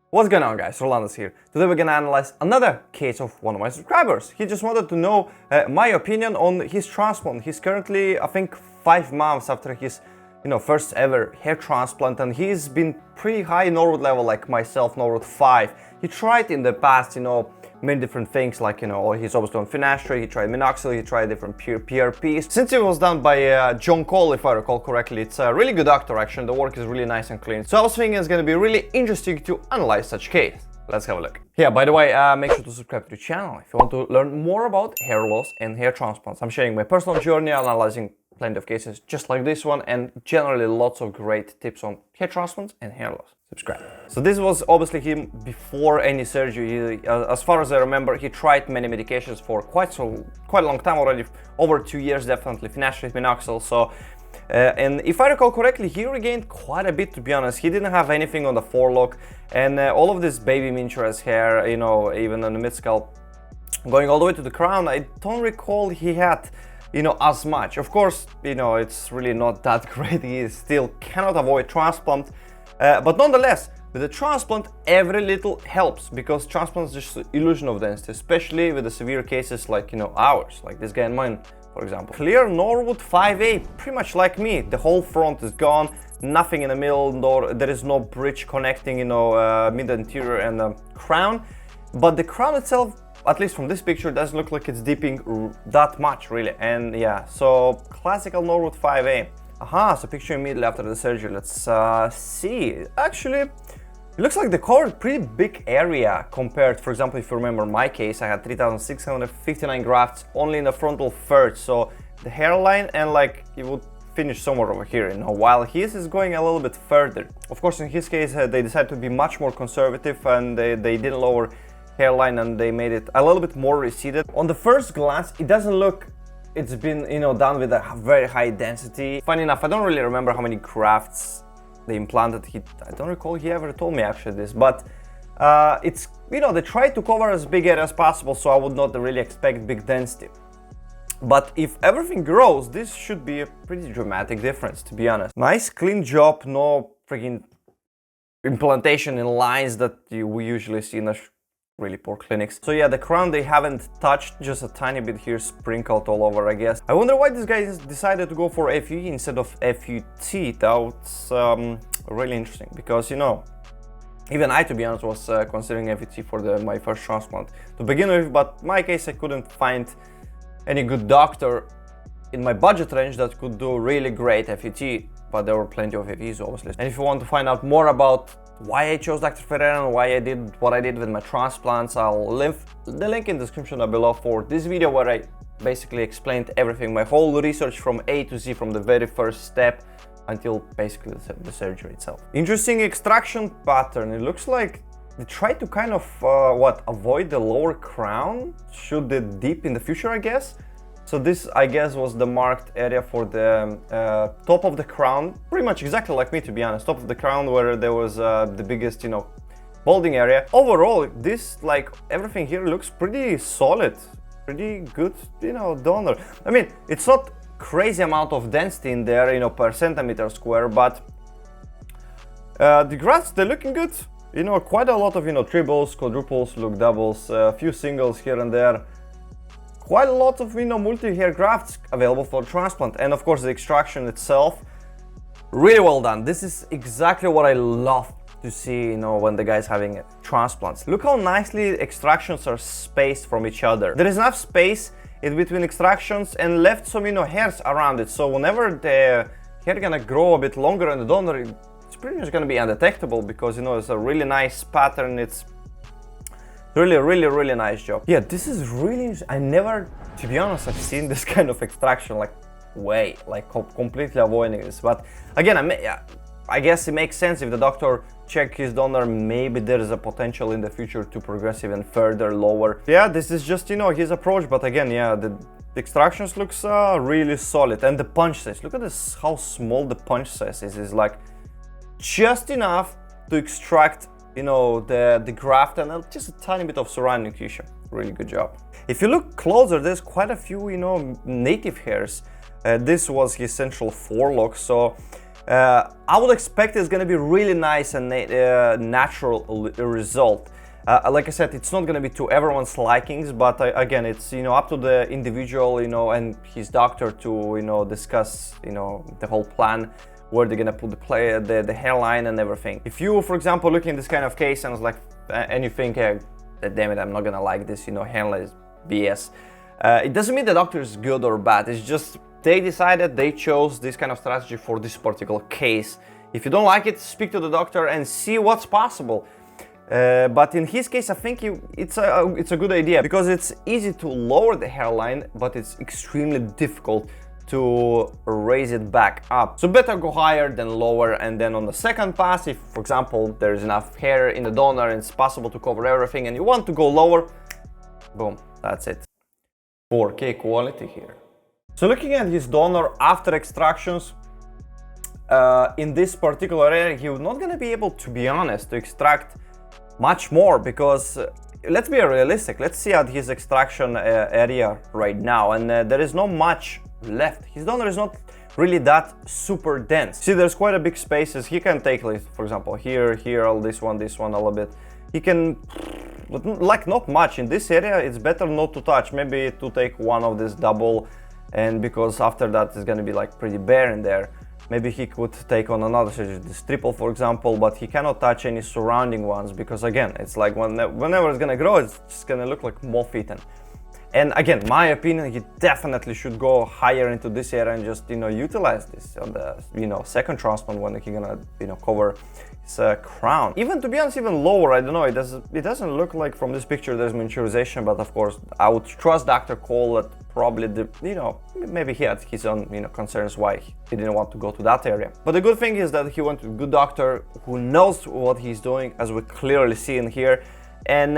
What's going on, guys? Rolandas here. Today we're gonna analyze another case of one of my subscribers. He just wanted to know my opinion on his transplant. He's currently, I think, 5 months after his, first ever hair transplant, and he's been pretty high Norwood level, like myself, Norwood 5. He tried in the past, many different things, like, he's obviously on finasteride, he tried minoxidil, he tried different PRPs. Since it was done by John Cole, if I recall correctly, it's a really good doctor, actually, the work is really nice and clean. So I was thinking it's gonna be really interesting to analyze such case. Let's have a look. Yeah, by the way, make sure to subscribe to the channel if you want to learn more about hair loss and hair transplants. I'm sharing my personal journey, analyzing plenty of cases just like this one, and generally lots of great tips on hair transplants and hair loss. Subscribe. So this was obviously him before any surgery. As far as I remember, he tried many medications for quite a long time already, over 2 years definitely, finasteride, minoxidil. So and if I recall correctly, he regained quite a bit, to be honest. He didn't have anything on the forelock, and all of this baby miniatures hair, even on the mid scalp, going all the way to the crown, I don't recall he had as much. Of course, it's really not that great. He still cannot avoid transplant. But nonetheless, with the transplant, every little helps, because transplant is just an illusion of density, especially with the severe cases like, ours, like this guy in mine, for example. Clear Norwood 5A, pretty much like me. The whole front is gone, nothing in the middle, nor there is no bridge connecting, mid-anterior and the crown. But the crown itself, at least from this picture, doesn't look like it's dipping that much, really. And yeah, so classical Norwood 5A. Aha, so picture immediately after the surgery. Let's see. Actually, it looks like they covered pretty big area compared, for example, if you remember my case, I had 3,659 grafts only in the frontal third. So the hairline and like it would finish somewhere over here, while his is going a little bit further. Of course, in his case, they decided to be much more conservative, and they didn't lower hairline, and they made it a little bit more receded. On the first glance, it doesn't look it's been, done with a very high density. Funny enough, I don't really remember how many grafts they implanted. I don't recall he ever told me actually this, but it's, they try to cover as big area as possible, so I would not really expect big density. But if everything grows, this should be a pretty dramatic difference, to be honest. Nice clean job, no freaking implantation in lines that we usually see in a really poor clinics. So yeah, the crown they haven't touched, just a tiny bit here sprinkled all over, I guess. I wonder why this guy decided to go for FUE instead of FUT. That's really interesting, because even I, to be honest, was considering FUT for my first transplant to begin with, but in my case I couldn't find any good doctor in my budget range that could do really great FUT, but there were plenty of FUs obviously. And if you want to find out more about why I chose Dr. Ferreira and why I did what I did with my transplants, I'll leave the link in the description down below for this video, where I basically explained everything, my whole research from A to Z, from the very first step until basically the surgery itself. Interesting extraction pattern. It looks like they tried to kind of avoid the lower crown should they dip in the future, I guess. So this, I guess, was the marked area for the top of the crown, pretty much exactly like me, to be honest. Top of the crown where there was the biggest, balding area. Overall, this, like, everything here looks pretty solid, pretty good, donor. I mean, it's not crazy amount of density in there, per centimeter square, but the grafts, they're looking good. Quite a lot of, triples, quadruples, look doubles, a few singles here and there. Quite a lot of, multi-hair grafts available for transplant. And of course, the extraction itself, really well done. This is exactly what I love to see, when the guy's having transplants. Look how nicely extractions are spaced from each other. There is enough space in between extractions and left some, hairs around it. So whenever the hair gonna grow a bit longer in the donor, it's pretty much gonna be undetectable, because, it's a really nice pattern. It's really nice job. Yeah, this is really, I never, to be honest, I've seen this kind of extraction, completely avoiding this. But again, I guess it makes sense if the doctor check his donor, maybe there is a potential in the future to progress even further lower. Yeah, this is just, his approach. But again, yeah, the extractions looks really solid. And the punch size, look at this, how small the punch size is. It's like just enough to extract the graft and just a tiny bit of surrounding tissue. Really good job. If you look closer, there's quite a few, native hairs. This was his central forelock, so I would expect it's gonna be really nice and natural result. Like I said, it's not gonna be to everyone's likings, but again, it's up to the individual, and his doctor to discuss the whole plan, where they're gonna put the hairline and everything. If you, for example, look in this kind of case and it's like, and you think, hey, damn it, I'm not gonna like this, hairline is BS. It doesn't mean the doctor is good or bad. It's just they decided, they chose this kind of strategy for this particular case. If you don't like it, speak to the doctor and see what's possible. But in his case, I think it's a good idea, because it's easy to lower the hairline, but it's extremely difficult to raise it back up. So better go higher than lower, and then on the second pass, if for example there's enough hair in the donor and it's possible to cover everything and you want to go lower, boom, that's it. 4K quality here. So looking at his donor after extractions, in this particular area, he was not gonna be able, to be honest, to extract much more, because let's be realistic. Let's see at his extraction area right now, and there is not much left. His donor is not really that super dense. See, there's quite a big spaces. He can take, like, for example, here, all this one, a little bit. He can, like, not much in this area. It's better not to touch. Maybe to take one of this double, and because after that it's gonna be like pretty bare in there. Maybe he could take on another surgery, this triple, for example, but he cannot touch any surrounding ones, because again, it's like whenever it's gonna grow, it's just gonna look like moth-eaten. And again, my opinion, he definitely should go higher into this area and just utilize this on the second transplant when he's gonna cover his crown. Even, to be honest, even lower, I don't know. It doesn't look like from this picture there's miniaturization, but of course I would trust Dr. Cole that probably maybe he had his own concerns why he didn't want to go to that area. But the good thing is that he went to a good doctor who knows what he's doing, as we clearly see in here. And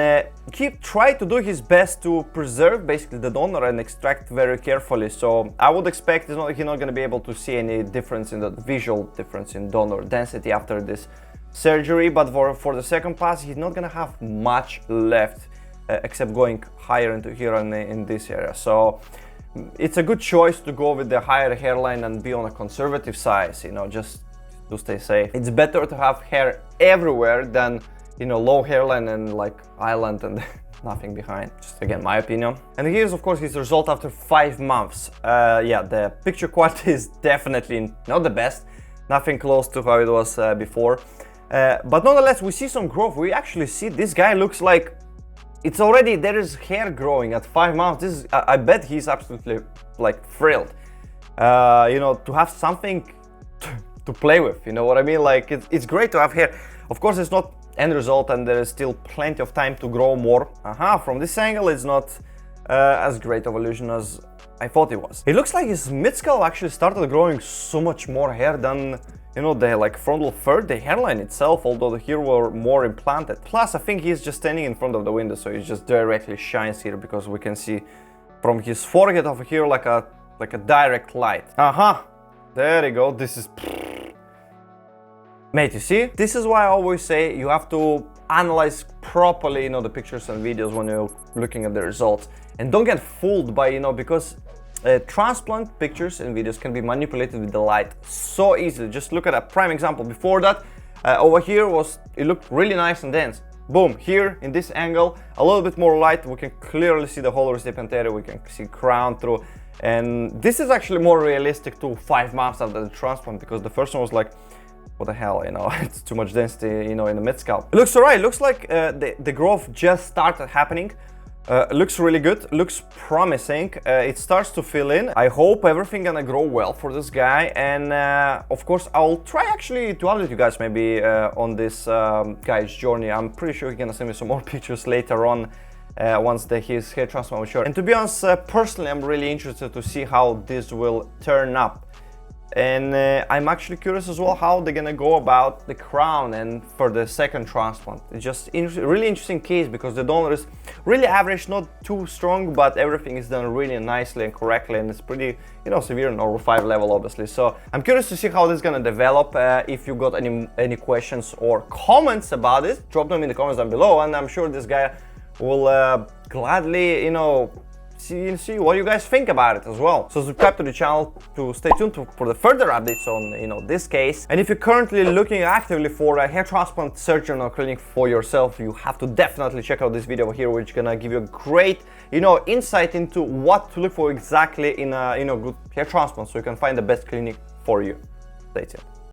he tried to do his best to preserve basically the donor and extract very carefully. So I would expect he's not going to be able to see any difference in the visual difference in donor density after this surgery. But for the second pass, he's not going to have much left except going higher into here and in this area. So it's a good choice to go with the higher hairline and be on a conservative size, just to stay safe. It's better to have hair everywhere than low hairline and like island and nothing behind. Just again, my opinion. And here's of course his result after 5 months. Yeah, the picture quality is definitely not the best, nothing close to how it was before. But nonetheless, we see some growth. We actually see this guy looks like it's already, there is hair growing at 5 months. This is, I bet he's absolutely like thrilled. To have something to play with, you know what I mean? Like it's great to have hair. Of course, it's not end result, and there is still plenty of time to grow more. From this angle, it's not as great of illusion as I thought it was. It looks like his mid-skull actually started growing so much more hair than the like frontal third, the hairline itself, although here were more implanted. Plus, I think he's just standing in front of the window, so it just directly shines here, because we can see from his forehead over here like a direct light. There you go. This is, mate, you see? This is why I always say you have to analyze properly, the pictures and videos when you're looking at the results. And don't get fooled by, because transplant pictures and videos can be manipulated with the light so easily. Just look at a prime example. Before that, over here it looked really nice and dense. Boom, here in this angle, a little bit more light, we can clearly see the whole recipient area, we can see crown through. And this is actually more realistic to 5 months after the transplant, because the first one was like, what the hell, it's too much density, in the mid-scalp. It looks alright, looks like the growth just started happening. Looks really good, looks promising. It starts to fill in. I hope everything gonna grow well for this guy. And of course, I'll try actually to update you guys maybe on this guy's journey. I'm pretty sure he's gonna send me some more pictures later on once his hair transplant will show. And to be honest, personally, I'm really interested to see how this will turn up. And I'm actually curious as well how they're gonna go about the crown and for the second transplant. It's just really interesting case, because the donor is really average, not too strong, but everything is done really nicely and correctly, and it's pretty, severe and over 5 level, obviously. So I'm curious to see how this is gonna develop. If you got any questions or comments about it, drop them in the comments down below, and I'm sure this guy will gladly, see what you guys think about it as well. So subscribe to the channel to stay tuned for the further updates on this case. And if you're currently looking actively for a hair transplant surgeon or clinic for yourself, you have to definitely check out this video here, which is gonna give you a great insight into what to look for exactly in a good hair transplant, so you can find the best clinic for you. Stay tuned.